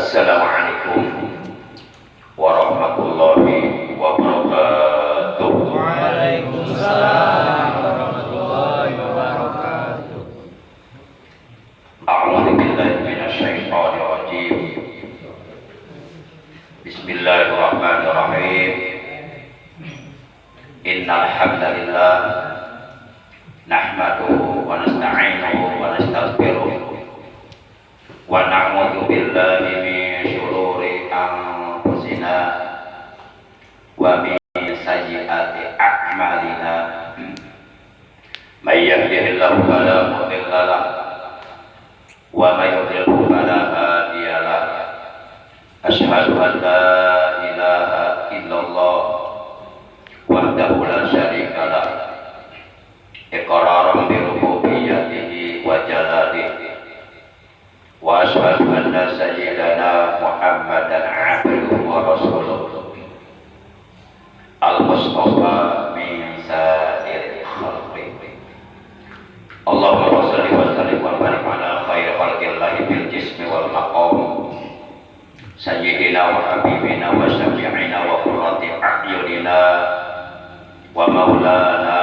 Assalamualaikum warahmatullahi wabarakatuh. Waalaikumsalam warahmatullahi wabarakatuh. A'udzu billahi minasyaitonir rajim. Bismillahirrahmanirrahim. Innal hamdalillah nahmaduhu wa nasta'inuhu wa nastaghfiruh wa na'udzu billahi min syururi anfusina wa min sayyiati a'malina. May yahdihillahu fala mudilla lahu wa may yudlil fala hadiya lahu. Asyhadu an la ilaha illallah wahdahu la syarika lahu iqraran bi rububiyyatihi wa jalalihi. Wa asyhadu anna sayyidana Muhammadan abduhu wa rasuluh al-mustafa min sa'iril khalqi. Allahumma shalli wa sallim wa barik ala khairi khalqillahi bil jismi wal maqam sayyidina wa habibina wa syafi'ina wa qurrati a'yunina wa maulana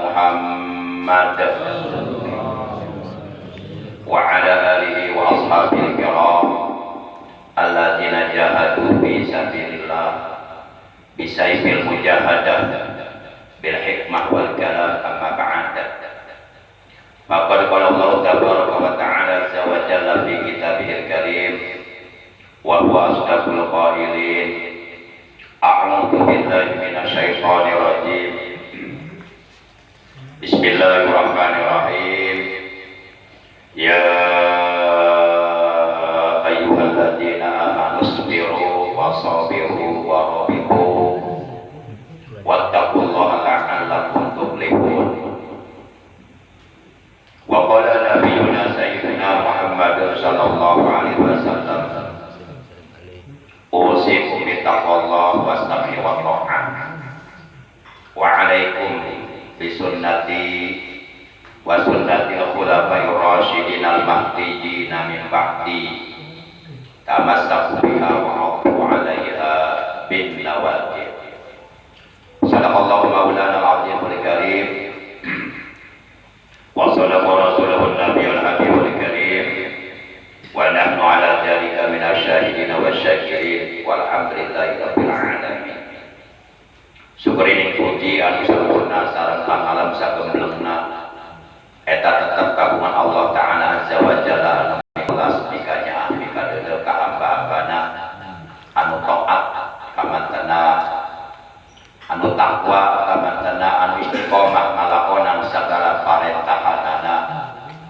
Muhammad wa ala alihi wa ashabil kiram alladzina jahadu fi sabilillah bisayfil mujahadah bil hikmah wal kalam amma ba'd. Faqad qala Allah tabaraka wa ta'ala azza wa jalla fi kitabihil karim wa huwa asdaqul qailin. A'udzu billahi minasyaitonir rajim. Bismillahirrahmanirrahim. Ya ayyuhalladzina amanu sabiru wa sabiru wa rabitu wattaqullaha la'allakum tuflihun. Wa qala nabiyyuna sayyidina Muhammad sallallahu alaihi wasallam usikum bittaqwallahi wastaghfiru wa ta'ah wa alaikum bisunnati wa sunnatil khulafa'ir rasyidin al-mahdiyyin min ba'di tamassaku biha wa 'addu 'alaiha bin nawajid. Sadaqallahu maulana al-'azimul karim wa sadaqa rasuluhun nabiyul habibul karim wa nahnu 'ala dzalika minasyahidin wa syakirin walhamdulillahi rabbil alamin. Syukurin puji anu sampurna sareng pangalam sagemblengna eta tetep kagungan Allah Ta'ala azza wa jalla anu ikhlas mikanya ahli kadeul ka hamba-hambana anu taat kamantana anu takwa kamantana anu istiqomah ngalakonan sagala parentahanana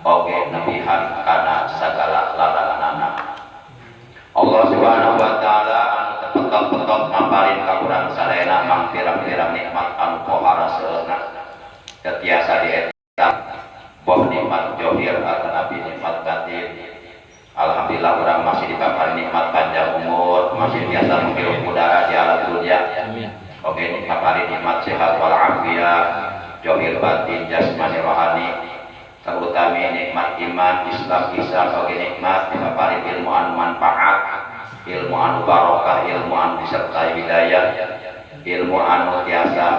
oge nepihan kana sagala laranganana. Allah Subhanahu wa ta'ala anu tepetot-petot maparin ka urang sadayana mangpirang-pirang nikmat anu poharaseuna tetiasa dieta boh nikmat johir atau nabi nikmat batin. Alhamdulillah orang masih dibakar nikmat panjang umur, masih biasa menghirup udara di alam dunia. Oke, dibakar nikmat sehat walafiat, johir batin jasmani rohani, terutama nikmat iman Islam oke nikmat dibakar ilmu anu manfaat, ilmu anu barokah, ilmu anu disertai hidayah, ilmu anu biasa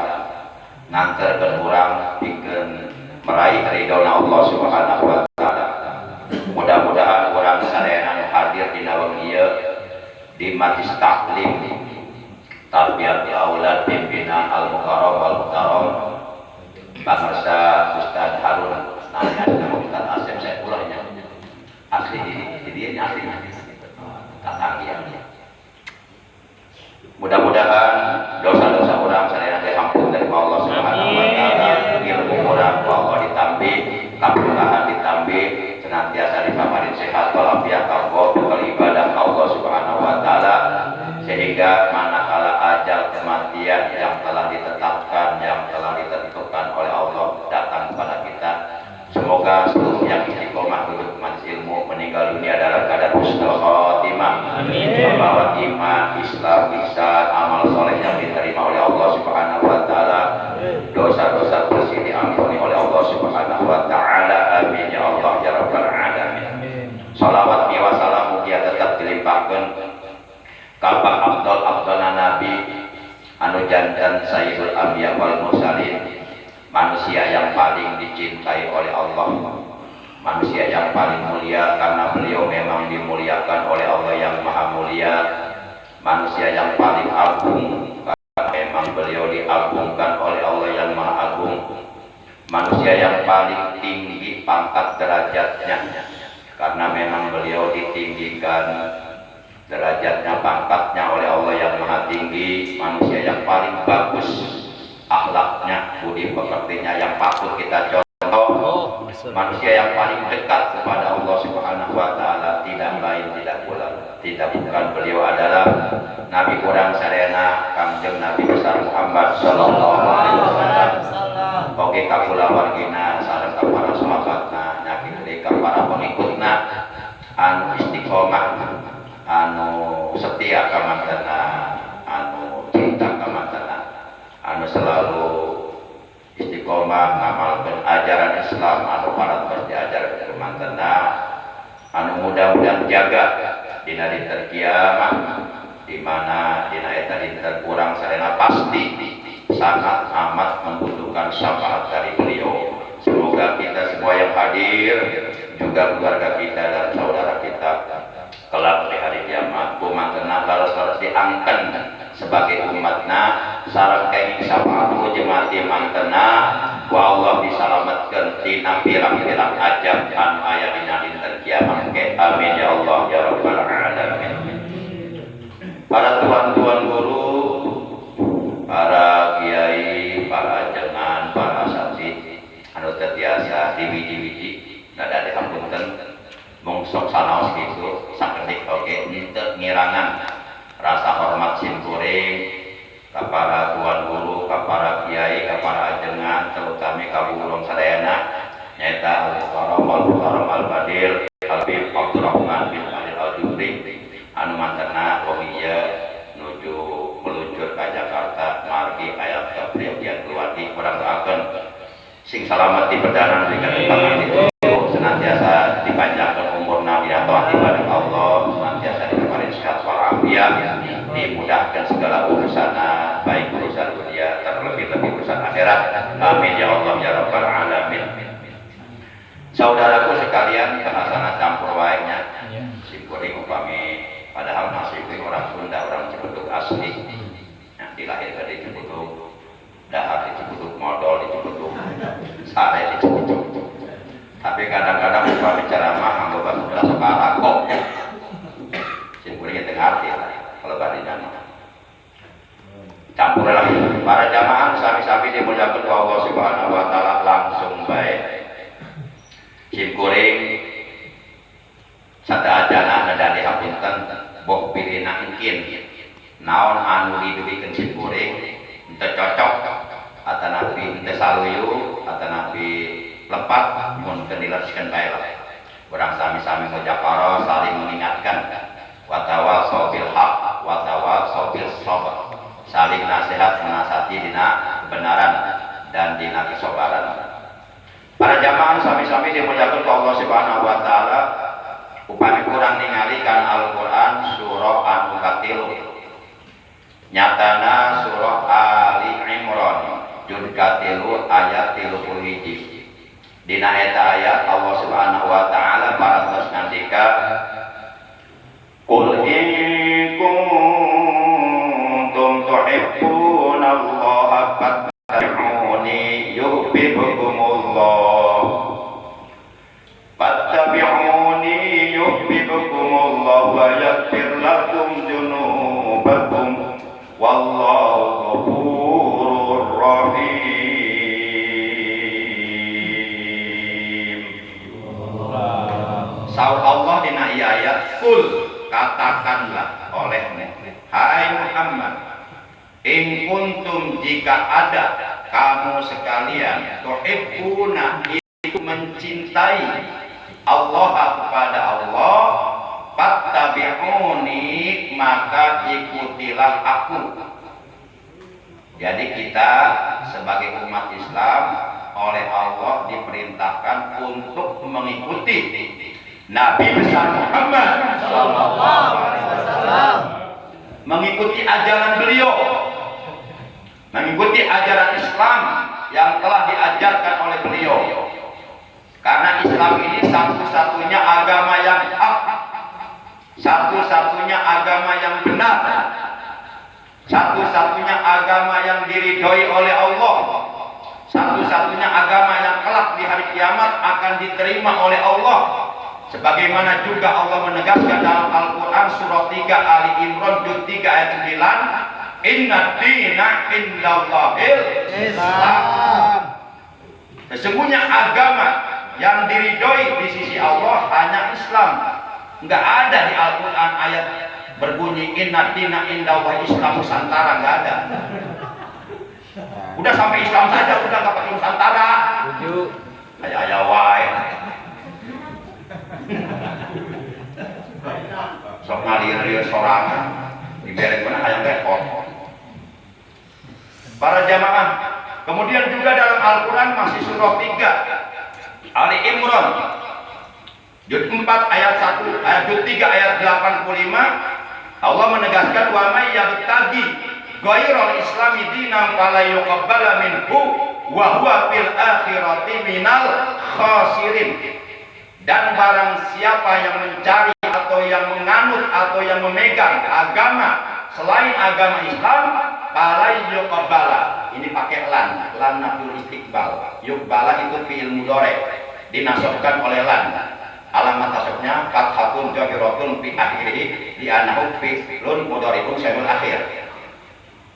nganterkeun urang pikeun meraih ridhona Allah Subhanahu wa ta'ala. Mudah-mudahan orang sadayana hadir di naung ieu di majlis taklim tarbiyat aulad pimpinan al-mukarram wal mukarram Bangsa Ustaz Harun nanya sama Ustaz Asep Saifullah nya asli di dia asli tatang dia. Mudah-mudahan dosa-dosa orang sadayana diampun dari Allah Subhanahu wa ta'ala. Ilmu orang Allah ditambih, kabulahan ditambih, senantiasa dipaparin sehat walafiat Allah bekal ibadah Allah Subhanahu wa ta'ala, sehingga manakala ajal kematian yang telah ditetapkan, yang telah ditentukan oleh Allah datang kepada kita, semoga seluruh yang istiqomah duduk majelis ilmu meninggal dunia dalam keadaan husnul khotimah, membawa iman, Islam, ihsan, amal soleh yang diterima oleh Allah Subhanahu wa ta'ala, dosa-dosa bersih diampuni oleh Allah Subhanahu wa ta'ala. Amin ya Allah ya rabbal alamin. Salawat wa salam mugia tetap dilimpahkan Kapan abdal nabi anu jantan sayyidul anbiya wal mursalin, manusia yang paling dicintai oleh Allah, manusia yang paling mulia karena beliau memang dimuliakan oleh Allah yang maha mulia, manusia yang paling agung karena memang beliau diagungkan oleh Allah yang maha agung, manusia yang paling tinggi pangkat derajatnya karena memang beliau ditinggikan derajatnya, pangkatnya oleh Allah yang maha tinggi, manusia yang paling bagus akhlaknya, budi pekertinya yang patut kita contoh, manusia yang paling dekat kepada Allah Subhanahu wa taala, tidak lain tidak bukan beliau adalah Nabi kurang sarena Kangjeng Nabi besar Muhammad sallallahu alaihi wasallam. Oke kakula wargina sareng para sahabatna nyakiti ka para pengikutna anu istiqomah, anu setia ka mantena, anu cinta ka mantena, anu selalu istiqomah ngamalkeun ajaran Islam anu parantos diajarkeun ka mantena, anu mudah-mudahan jaga dina dinten kiamat di mana dina eta dinten urang sarena pasti sangat amat membutuhkan syafaat dari beliau. Semoga kita semua yang hadir, juga keluarga kita dan saudara kita kelak di hari kiamat kumantena laras-laras diangkat sebagai umatna sareng kenging syafaat ku jemaat mantena ku Allah disalametkeun tina pirang-pirang ajab anu aya dina dinten kiamat. Amin ya Allah ya rabbal alamin. Para tuan-tuan guru, para kiai, para ajengan, para asatid anu tetiasa diwiji-wiji nada dihampunten mung sok sanaos kitu sakedik oge henteu ngirangan rasa hormat simkuring ka para tuan guru, ka para kiai, ka para ajengan, terutama ka burung sadayana nyaeta Al-Mukarram Al-Fadil Habib Abdurrahman bin Ali Al-Jufri anu mantena rohiya nuju meluncur ka Jakarta margi aya ka Priyogian Keluarti kurang doakeun sing salamet di perjalanan diberikan tempat itu senantiasa dipanjangkan umurna bila taat ibadah Allah, senantiasa diberikan sehat walafiat, dimudahkan segala urusanna baik urusan dunia terlebih-lebih urusan akhirat. Amin ya Allah ya rabbal alamin. Saudaraku sekalian, bahasana campur wae-nya simkuring upami padahal masih orang Sunda, orang Ciputuk asli yang dilahirkan di Ciputuk, dahar di Ciputuk, modal di Ciputuk, sare di Ciputuk. Tapi kadang-kadang upah bicara mah anggo bahasa sekarang kok simkuring itu ngerti kalau barinya campur lagi. Para jamaah sami-sami dimuliakan Allah Subhanahu wa taala langsung baik. Simkuring sadayana nada dihapunten boh pilihna engkin naon anu didugikeun simkuring henteu cocok atanapi henteu saluyu atanapi lepat mun teu dilereskeun bae lah. Urang sami-sami mujakarah saling mengingatkan wa tawassaw bil haq wa tawassaw bis sabr, saling nasihat menasihati dina kebenaran dan dina kesabaran. Para jamaah sami-sami dimuliakan Allah Subhanahu wa taala, upami kurang ningali kan Al-Qur'an surah anu katilu. Nyatana surah Ali Imran juz katilu ayat 31. Dina eta ayat Allah Subhanahu wa taala parantos ngandika Qul in kuntum tuhibbunallaha fattabi'uni yuhibbukumullah fattabi'uni yuhibbukumullah wa yaghfir lakum dzunubakum wallahu ghafurur rahim. Saur Allah dina ayat kul katakanlah olehmu hai Muhammad in kuntum jika ada kamu sekalian tuhibbuna itu mencintai Allah kepada Allah fattabi'uni maka ikutilah aku. Jadi kita sebagai umat Islam oleh Allah diperintahkan untuk mengikuti Nabi besar Muhammad sallallahu alaihi wasallam. mengikuti ajaran beliau, mengikuti ajaran Islam yang telah diajarkan oleh beliau. Karena Islam ini satu-satunya agama yang hak, satu-satunya agama yang benar, satu-satunya agama yang diridhoi oleh Allah, satu-satunya agama yang kelak di hari kiamat akan diterima oleh Allah. Sebagaimana juga Allah menegaskan dalam Al-Quran surah 3 Ali Imran juz 3 ayat 9, Inna dina indallahil Islam. Sesungguhnya agama yang diridhoi di sisi Allah hanya Islam. Enggak ada di Al-Quran ayat berbunyi Inna dina indallahil Islam Nusantara, enggak ada. Udah sampai Islam saja udah enggak pakai Nusantara. Ayah wae. Sok ngalir sorangan dibereng mana ayam repot. Para jamaah, kemudian juga dalam Al-Quran masih surah 3 Ali Imran juz 4 ayat 1 ayat juz 3 ayat 85, Allah menegaskan wa may yabtaghi ghairal islami dinan fala yuqabbala minhu wa huwa fil akhirati minal khasirin. Dan barang siapa yang mencari atau yang menganut atau yang memegang agama selain agama Islam, fala yuqabbala, ini pakai lan nafil istiqbal, yuqbala itu fi'il mudhari dinasabkan oleh lan, alamat nasabnya fathatun jahiratun fi akhirih di anahu fi'lun mudhari'un syai'ul akhir.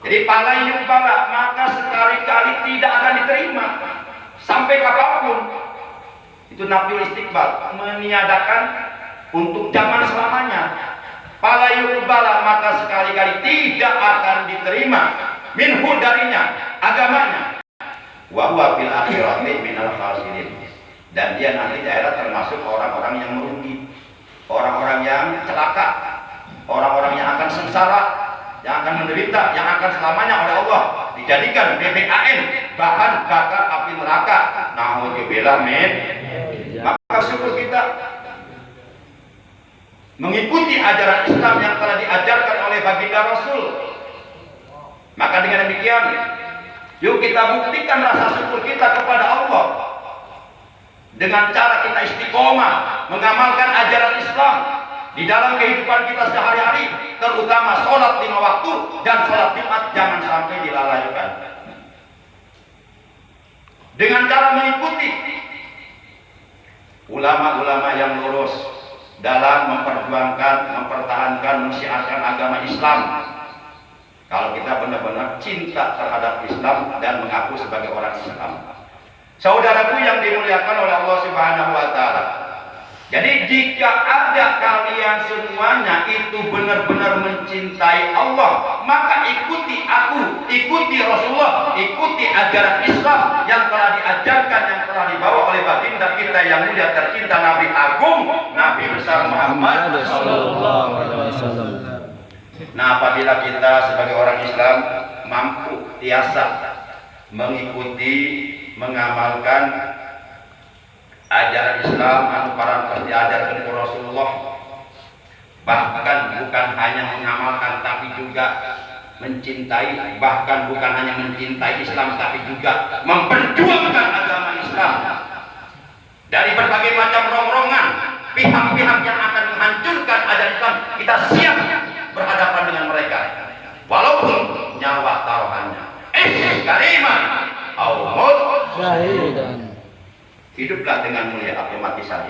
Jadi fala yuqbala, maka sekali-kali tidak akan diterima sampai kapanpun. Itu nafil istiqbal, meniadakan untuk zaman selamanya. Fala yuqbala, maka sekali-kali tidak akan diterima minhu darinya agamanya. Wa huwa fil akhirati minal khasirin. Dan dia nanti di akhirat termasuk orang-orang yang merugi, orang-orang yang celaka, orang-orang yang akan sengsara, yang akan menderita, yang akan selamanya oleh Allah dijadikan BBAN, bahan bakar api neraka. Na'udzubillah min. Maka syukur kita mengikuti ajaran Islam yang telah diajarkan oleh baginda Rasul. Maka dengan demikian, yuk kita buktikan rasa syukur kita kepada Allah dengan cara kita istiqomah mengamalkan ajaran Islam di dalam kehidupan kita sehari-hari, terutama sholat 5 waktu dan sholat Jumat jangan sampai dilalaikan. Dengan cara mengikuti ulama-ulama yang lurus dalam memperjuangkan, mempertahankan, mensiarkan agama Islam. Kalau kita benar-benar cinta terhadap Islam dan mengaku sebagai orang Islam. Saudaraku yang dimuliakan oleh Allah Subhanahu wa taala. Jadi jika ada kalian semuanya itu benar-benar mencintai Allah, maka ikuti aku, ikuti Rasulullah, ikuti ajaran Islam yang telah diajarkan, yang telah dibawa oleh baginda kita yang mulia tercinta, Nabi Agung, Nabi besar Muhammad sallallahu alaihi wasallam. Nah, apabila kita sebagai orang Islam mampu tiasa mengikuti, mengamalkan ajaran Islam anu para diajarkan oleh Rasulullah, bahkan bukan hanya mengamalkan tapi juga mencintai, bahkan bukan hanya mencintai Islam tapi juga memperjuangkan agama Islam dari berbagai macam rongrongan pihak-pihak yang akan menghancurkan ajaran Islam. Kita siap berhadapan dengan mereka walaupun nyawa taruhannya karimah au maut syahidan. Hiduplah dengan mulia, aku mati saja.